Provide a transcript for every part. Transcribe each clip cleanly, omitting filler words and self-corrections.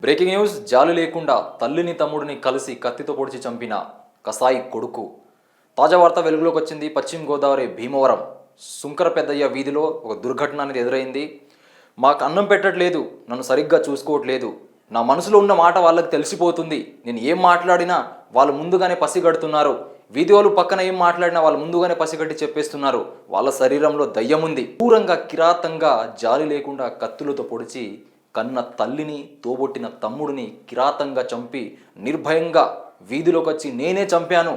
Breaking news. జాలి లేకుండా తల్లిని తమ్ముడిని కలిసి కత్తితో పొడిచి చంపిన కసాయి కొడుకు. తాజా వార్త వెలుగులోకి వచ్చింది. పశ్చిమ గోదావరి భీమవరం సుంకర పెద్దయ్య వీధిలో ఒక దుర్ఘటన అనేది ఎదురైంది. మాకు అన్నం పెట్టట్లేదు, నన్ను సరిగ్గా చూసుకోవట్లేదు, నా మనసులో ఉన్న మాట వాళ్ళకి తెలిసిపోతుంది, నేను ఏం మాట్లాడినా వాళ్ళు ముందుగానే పసిగడుతున్నారు, వీడియోలు పక్కన ఏం మాట్లాడినా వాళ్ళు ముందుగానే పసిగట్టి చెప్పేస్తున్నారు, వాళ్ళ శరీరంలో దయ్యం ఉంది. దూరంగా కిరాతంగా జాలి లేకుండా కత్తులతో పొడిచి కన్న తల్లిని తోబొట్టిన తమ్ముడిని కిరాతంగా చంపి నిర్భయంగా వీధిలోకి వచ్చి నేనే చంపాను,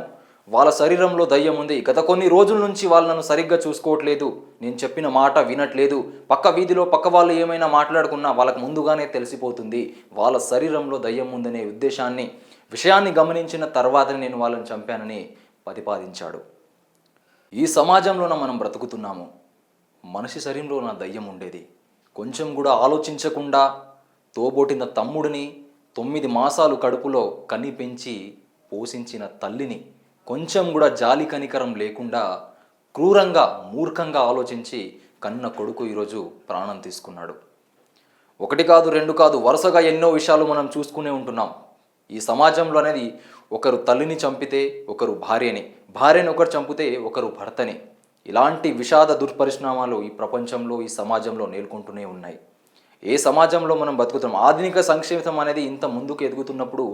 వాళ్ళ శరీరంలో దయ్యం ఉంది, గత కొన్ని రోజుల నుంచి వాళ్ళు నన్ను సరిగ్గా చూసుకోవట్లేదు, నేను చెప్పిన మాట వినట్లేదు, పక్క వీధిలో పక్క వాళ్ళు ఏమైనా మాట్లాడుకున్నా వాళ్ళకు ముందుగానే తెలిసిపోతుంది, వాళ్ళ శరీరంలో దయ్యం ఉందనే విషయాన్ని గమనించిన తర్వాతనే నేను వాళ్ళని చంపానని ప్రతిపాదించాడు. ఈ సమాజంలోన మనం బ్రతుకుతున్నాము. మనిషి శరీరంలో నా దయ్యం ఉండేది. కొంచెం కూడా ఆలోచించకుండా తోబోటిన తమ్ముడిని 9 మాసాలు కడుపులో కని పెంచి పోషించిన తల్లిని కొంచెం కూడా జాలి కనికరం లేకుండా క్రూరంగా మూర్ఖంగా ఆలోచించి కన్న కొడుకు ఈరోజు ప్రాణం తీసుకున్నాడు. ఒకటి కాదు, రెండు కాదు, వరుసగా ఎన్నో విషయాలు మనం చూసుకునే ఉంటున్నాం. ఈ సమాజంలో అనేది ఒకరు తల్లిని చంపితే ఒకరు భార్యని ఒకరు చంపితే ఒకరు భర్తని, ఇలాంటి విషాద దుష్పరిణామాలు ఈ ప్రపంచంలో ఈ సమాజంలో నేర్కొంటూనే ఉన్నాయి. ఏ సమాజంలో మనం బతుకుతున్నాం? ఆధునిక సంక్షేమం అనేది ఇంత ముందుకు ఎదుగుతున్నప్పుడు